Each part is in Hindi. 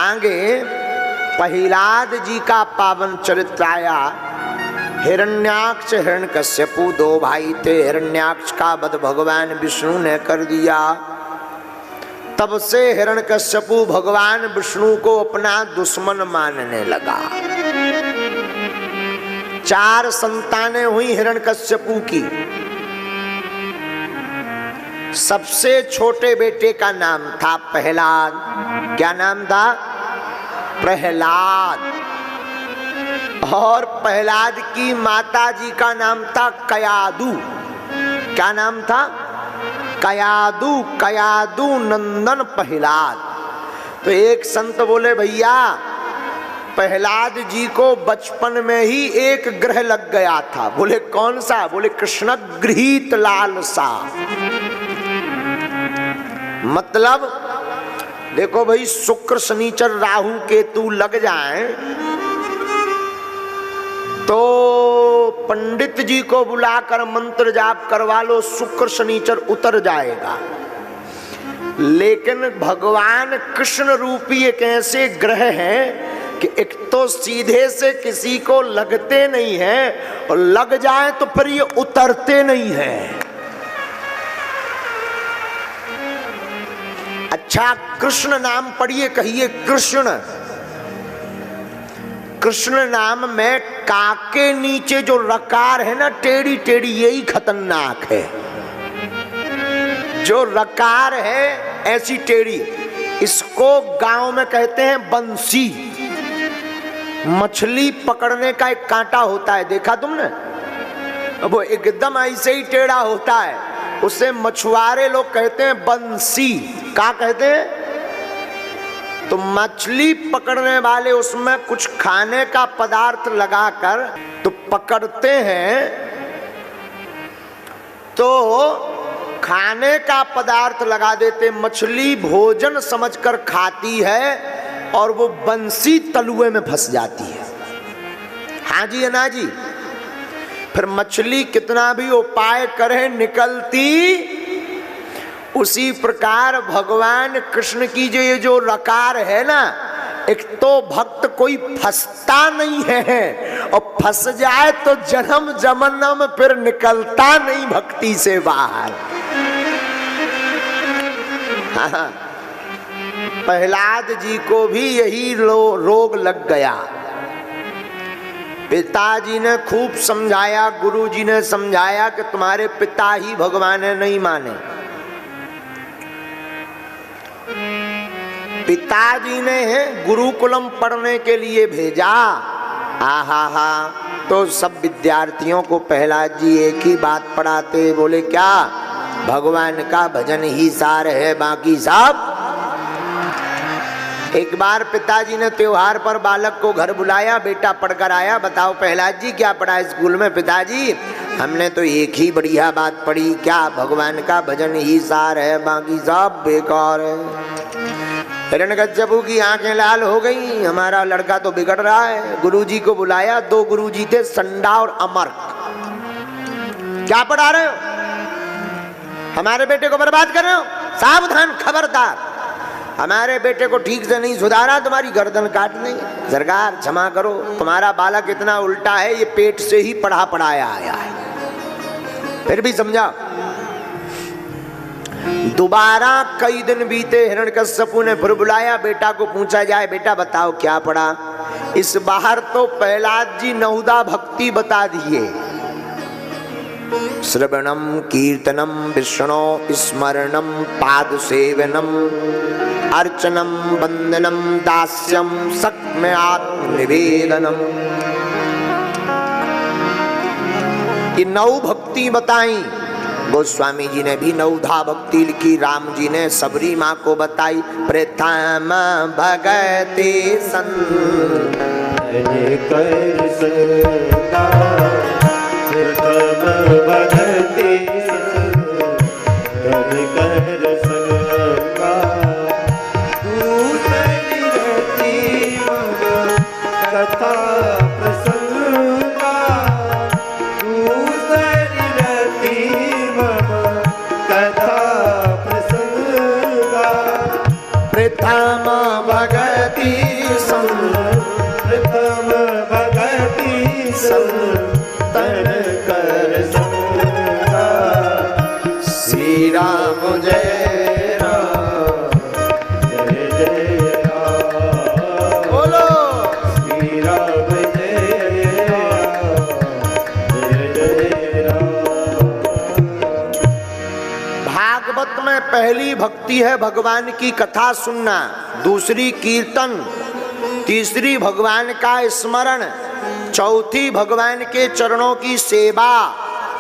आगे प्रहलाद जी का पावन चरित्र आया। हिरण्याक्ष हिरण्यकश्यपु दो भाई थे। हिरण्याक्ष का वध भगवान विष्णु ने कर दिया। तब से हिरण्यकश्यपु भगवान विष्णु को अपना दुश्मन मानने लगा। 4 संतानें हुई हिरण्यकश्यपु की। सबसे छोटे बेटे का नाम था प्रहलाद। क्या नाम था? प्रहलाद। और प्रहलाद की माता जी का नाम था कयादु। क्या नाम था? कयादु। कयादु नंदन प्रहलाद। तो एक संत बोले भैया प्रहलाद जी को बचपन में ही एक ग्रह लग गया था। बोले कौन सा? बोले कृष्ण गृहीत लालसा। मतलब देखो भाई, शुक्र शनिचर राहु केतु लग जाए तो पंडित जी को बुलाकर मंत्र जाप करवा लो, शुक्र शनिचर उतर जाएगा। लेकिन भगवान कृष्ण रूपी एक ऐसे ग्रह हैं कि एक तो सीधे से किसी को लगते नहीं है और लग जाए तो फिर ये उतरते नहीं है। अच्छा, कृष्ण नाम पढ़िए, कहिए कृष्ण। कृष्ण नाम में का के नीचे जो रकार है ना, टेढ़ी टेढ़ी, यही खतरनाक है। जो रकार है ऐसी टेढ़ी, इसको गांव में कहते हैं बंसी। मछली पकड़ने का एक कांटा होता है, देखा तुमने? वो एकदम ऐसे ही टेढ़ा होता है, उसे मछुआरे लोग कहते हैं बंसी। क्या कहते हैं? तो मछली पकड़ने वाले उसमें कुछ खाने का पदार्थ लगाकर तो पकड़ते हैं, तो खाने का पदार्थ लगा देते, मछली भोजन समझकर खाती है और वो बंसी तलुए में फंस जाती है। हाँ जी, ना जी। फिर मछली कितना भी उपाय करे निकलती। उसी प्रकार भगवान कृष्ण की जो रकार है ना, एक तो भक्त कोई फंसता नहीं है और फंस जाए तो जन्म जन्म फिर निकलता नहीं भक्ति से बाहर। हाँ, प्रहलाद जी को भी यही रोग लग गया। पिताजी ने खूब समझाया, गुरुजी ने समझाया कि तुम्हारे पिता ही भगवान है, नहीं माने। पिताजी ने गुरुकुलम पढ़ने के लिए भेजा। आहा, तो सब विद्यार्थियों को प्रहलाद जी एक ही बात पढ़ाते। बोले क्या? भगवान का भजन ही सार है, बाकी सब। एक बार पिताजी ने त्योहार पर बालक को घर बुलाया, बेटा पढ़कर आया, बताओ प्रहलाद जी क्या पढ़ा स्कूल में? पिताजी हमने तो एक ही बढ़िया बात पढ़ी। क्या? भगवान का भजन ही सार है, बाकी सब बेकार है। हिरण्यकश्यपु की आंखें लाल हो गई, हमारा लड़का तो बिगड़ रहा है। गुरुजी को बुलाया। 2 गुरुजी थे, संडा और अमर्क। क्या पढ़ा रहे हो? हमारे बेटे को बर्बाद कर रहे हो? सावधान, खबरदार। हमारे बेटे को ठीक से नहीं सुधारा, तुम्हारी गर्दन काट देंगे। सरकार क्षमा करो, तुम्हारा बालक इतना उल्टा है, ये पेट से ही पढ़ाया आया है। फिर भी समझाओ। दोबारा कई दिन बीते, हिरण्यकश्यपु ने फिर बुलाया, बेटा को पूछा जाए, बेटा बताओ क्या पढ़ा? इस बार तो प्रहलाद जी 9 भक्ति बता दिए। श्रवणम कीर्तनम विष्णु स्मरणम पाद सेवनम अर्चनम वंदनम दास्यम सक्म आत्मनिवेदनम। ये 9 भक्ति बताई। गोस्वामी जी ने भी 9 भक्ति लिखी। राम जी ने सबरी माँ को बताई। प्रथम भगति संत कर सदा, प्रथम भगति कर सदा, दूसरी रति कथा प्रसंगा, दूसरी रति कथा प्रसंगा। प्रथम प्रथम भगति प्रथम भगति संतन कर संगा। श्री राम जय राम जय जय राम। बोलो श्री राम जय राम जय जय राम। भागवत में पहली भक्ति है भगवान की कथा सुनना, दूसरी कीर्तन, तीसरी भगवान का स्मरण, चौथी भगवान के चरणों की सेवा,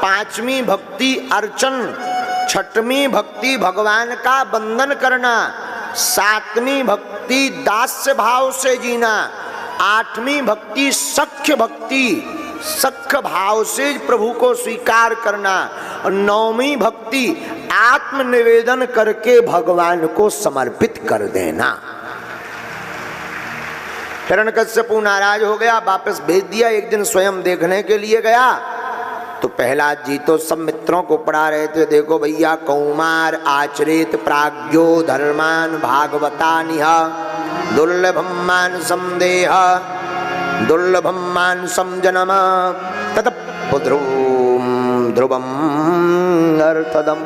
पांचवी भक्ति अर्चन, छठवीं भक्ति भगवान का वंदन करना, सातवीं भक्ति दास्य भाव से जीना, आठवीं भक्ति सख्य भक्ति, सख्य भाव से प्रभु को स्वीकार करना, और नौवीं भक्ति आत्मनिवेदन करके भगवान को समर्पित कर देना। हिरण्यकश्यपु नाराज हो गया, वापस भेज दिया। एक दिन स्वयं देखने के लिए गया तो प्रहलाद जी तो सब मित्रों को पढ़ा रहे थे, देखो भैया कौमार आचरित प्राज्ञो धर्मान भागवता निह दुर्लभम मानसम देह दुर्लभम मानसम जन्म तत पुध्रुवम ध्रुवम अर्थदम।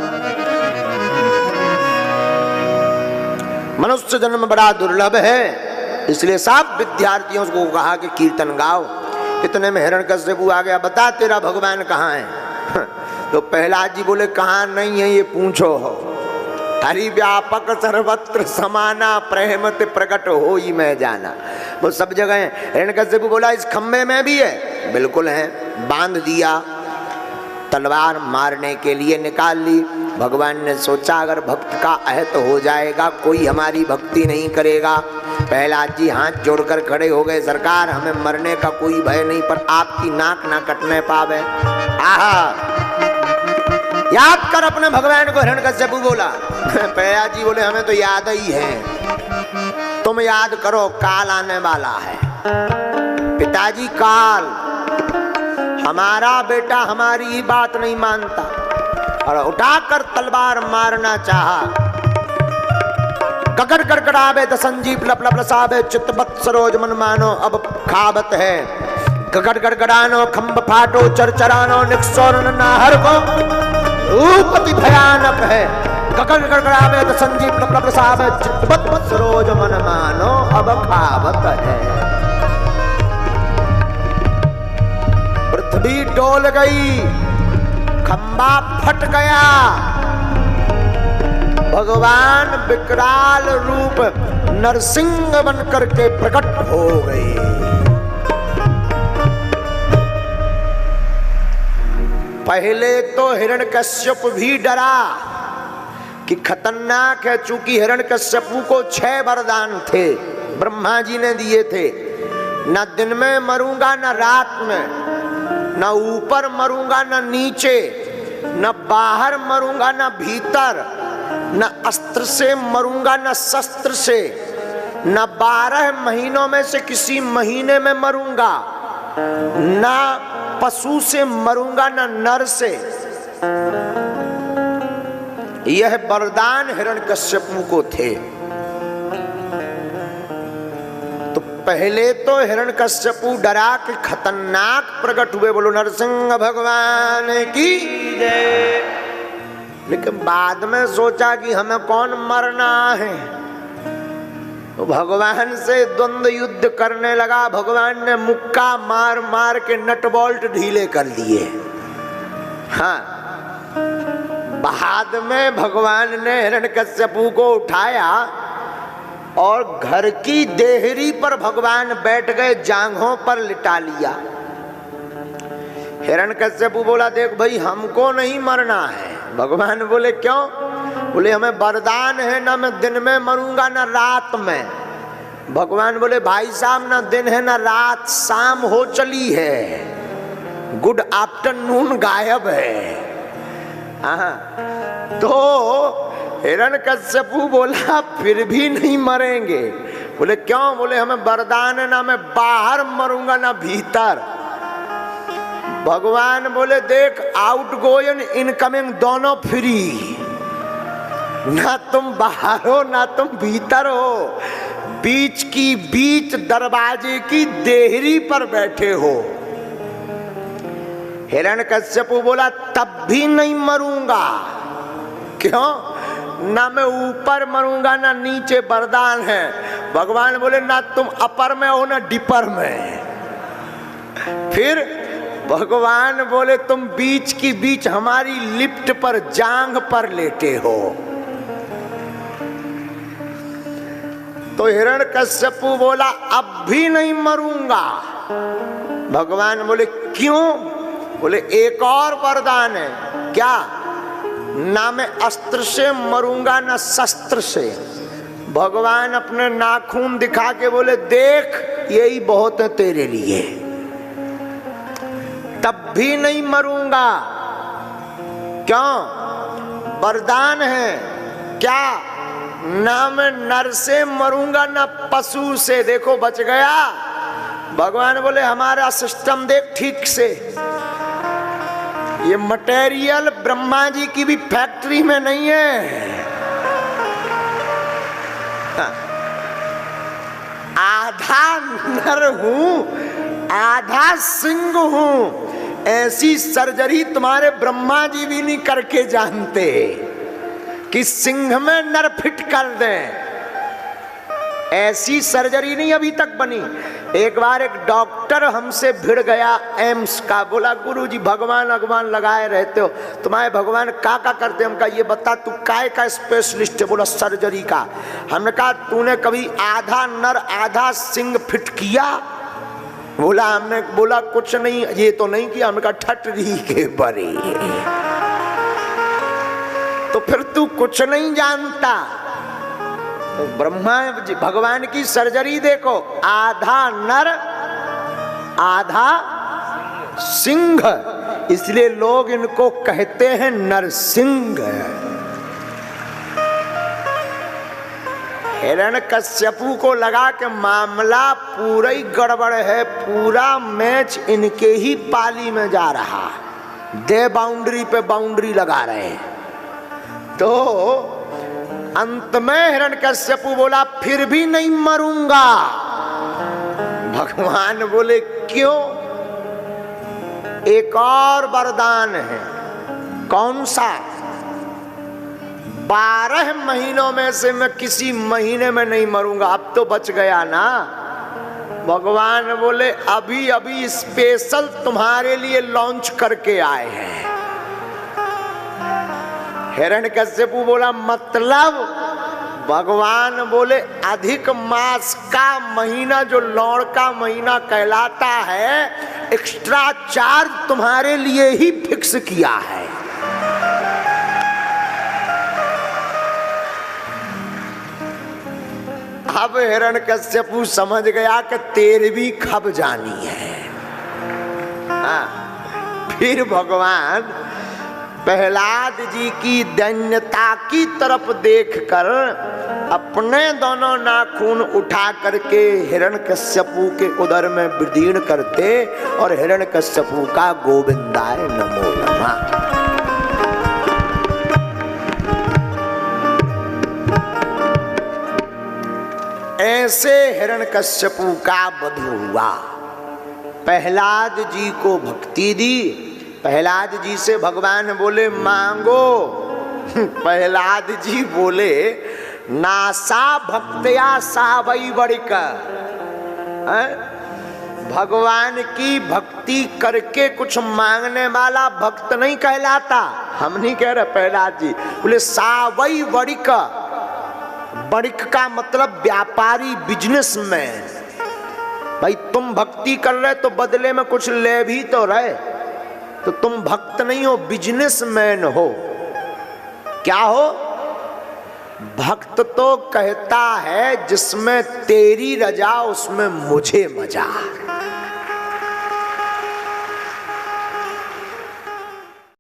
मनुष्य जन्म बड़ा दुर्लभ है, इसलिए सब विद्यार्थियों को कहा कि कीर्तन गाओ। इतने में हिरण्यकश्यपु आ गया, बता तेरा भगवान कहाँ है? तो प्रहलाद जी बोले कहाँ नहीं है ये पूछो हो। हरि व्यापक सर्वत्र समाना प्रेमत प्रकट हो ही मैं जाना। वो सब जगह है। हिरण्यकश्यपु बोला इस खम्भे में भी है? बिल्कुल है। बांध दिया, तलवार मारने के लिए निकाल ली। भगवान ने सोचा अगर भक्त का अहत हो जाएगा कोई हमारी भक्ति नहीं करेगा। प्रहलाद जी हाथ जोड़कर खड़े हो गए, सरकार हमें मरने का कोई भय नहीं, पर आपकी नाक ना कटने पावे। आहा, याद कर अपने भगवान को, हिरण्यकश्यपु बोला। प्रहलाद जी बोले हमें तो याद ही है। तुम याद करो, काल आने वाला है। पिताजी काल, हमारा बेटा हमारी ही बात नहीं मानता और उठाकर तलवार मारना चाहा। गगड़ गड़गड़ावे द संजीव लप लप लसावे चित्तवत सरोज मन मानो अब खावत है। गगड़ गड़गड़ानो खम्भ फाटो चरचरानो निक्सोर नाहर को रूप अति भयानक है। गगड़ गड़गड़ावे द संजीव लप लप लसावे चित्तवत सरोज मन मानो अब खावत है। पृथ्वी डोल गई, खंबा फट गया, भगवान विकराल रूप नरसिंह बनकर के प्रकट हो गए। पहले तो हिरण्यकश्यप भी डरा कि खतरनाक है, चूंकि हिरण्यकश्यपु को 6 वरदान थे, ब्रह्मा जी ने दिए थे। न दिन में मरूंगा न रात में, न ऊपर मरूंगा न नीचे, न बाहर मरूंगा न भीतर, न अस्त्र से मरूंगा न शस्त्र से, न 12 महीनों में से किसी महीने में मरूंगा, न पशु से मरूंगा न नर से। यह वरदान हिरण्यकश्यपु को थे। तो पहले तो हिरण्यकश्यपु डरा कि खतरनाक प्रकट हुए, बोलो नरसिंह भगवान की जय। लेकिन बाद में सोचा कि हमें कौन मरना है, तो भगवान से द्वंद्व युद्ध करने लगा। भगवान ने मुक्का मार मार के नट बोल्ट ढीले कर दिए। हाँ, बाद में भगवान ने हिरण्यकश्यपु को उठाया और घर की देहरी पर भगवान बैठ गए, जांघों पर लिटा लिया। हिरण्यकश्यपु बोला देख भाई हमको नहीं मरना है। भगवान बोले क्यों? बोले हमें वरदान है, ना मैं दिन में मरूंगा ना रात में। भगवान बोले भाई साहब ना दिन है ना रात, शाम हो चली है, गुड आफ्टरनून गायब है। तो हिरण्यकश्यपु बोला फिर भी नहीं मरेंगे। बोले क्यों? बोले हमें वरदान है, ना मैं बाहर मरूंगा ना भीतर। भगवान बोले देख आउट गोइंग इनकमिंग दोनों फ्री, ना तुम बाहर हो ना तुम भीतर हो, बीच की बीच दरवाजे की देहरी पर बैठे हो। हिरण्यकश्यपु बोला तब भी नहीं मरूंगा। क्यों? ना मैं ऊपर मरूंगा ना नीचे, वरदान है। भगवान बोले ना तुम अपर में हो ना डिपर में। फिर भगवान बोले तुम बीच की बीच हमारी लिफ्ट पर जांघ पर लेटे हो। तो हिरण्यकश्यपु बोला अब भी नहीं मरूंगा। भगवान बोले क्यों? बोले एक और वरदान है। क्या? ना मैं अस्त्र से मरूंगा ना शस्त्र से। भगवान अपने नाखून दिखा के बोले देख यही बहुत है तेरे लिए, तब भी नहीं मरूंगा। क्यों? वरदान है। क्या? ना मैं नर से मरूंगा ना पशु से। देखो बच गया। भगवान बोले हमारा सिस्टम देख ठीक से, ये मटेरियल ब्रह्मा जी की भी फैक्ट्री में नहीं है। आधा नर हूं आधा सिंह हूं। ऐसी सर्जरी तुम्हारे ब्रह्मा जी भी नहीं करके जानते कि सिंह में नर फिट कर दें। ऐसी सर्जरी नहीं अभी तक बनी। एक बार एक डॉक्टर हमसे भिड़ गया एम्स का। बोला गुरुजी भगवान भगवान लगाए रहते हो, तुम्हारे भगवान का करते? हम कहा ये बता तू काय का स्पेशलिस्ट है? बोला सर्जरी का। हमने कहा तूने कभी आधा नर आधा सिंह फिट किया? बोला हमने बोला कुछ नहीं, ये तो नहीं किया। हमने कहा ठटरी के बरे, तो फिर तू कुछ नहीं जानता। तो ब्रह्मा जी भगवान की सर्जरी देखो, आधा नर आधा सिंह, इसलिए लोग इनको कहते हैं नरसिंह। हिरण्यकश्यपु को लगा कि मामला पूरा ही गड़बड़ है, पूरा मैच इनके ही पाली में जा रहा, दे बाउंड्री पे बाउंड्री लगा रहे हैं। तो अंत में हिरण्यकश्यपु बोला फिर भी नहीं मरूंगा। भगवान बोले क्यों? एक और वरदान है। कौन सा? 12 महीनों में से मैं किसी महीने में नहीं मरूंगा। अब तो बच गया ना। भगवान बोले अभी अभी स्पेशल तुम्हारे लिए लॉन्च करके आए हैं। हिरण्यकश्यपु बोला मतलब? भगवान बोले अधिक मास का महीना जो लौड़ का महीना कहलाता है, एक्स्ट्रा चार्ज तुम्हारे लिए ही फिक्स किया है। अब हिरण्यकश्यपु समझ गया कि तेरी भी खब जानी है। फिर भगवान प्रहलाद जी की दैन्यता की तरफ देखकर अपने दोनों नाखून उठा करके हिरण्यकश्यपु के उदर में विदीर्ण करते और हिरण्यकश्यपु का गोविंदाय नमो नमः। ऐसे हिरण्यकश्यपु का वध हुआ। प्रहलाद जी को भक्ति दी। प्रहलाद जी से भगवान बोले मांगो। प्रहलाद जी बोले नासा भक्तया सावई बड़िक। भगवान की भक्ति करके कुछ मांगने वाला भक्त नहीं कहलाता। हम नहीं कह रहे। प्रहलाद जी बोले सावई बड़िक। बड़िक का मतलब व्यापारी, बिजनेसमैन। भाई तुम भक्ति कर रहे तो बदले में कुछ ले भी तो रहे, तो तुम भक्त नहीं हो, बिजनेसमैन हो। क्या हो? भक्त तो कहता है जिसमें तेरी रजा उसमें मुझे मजा।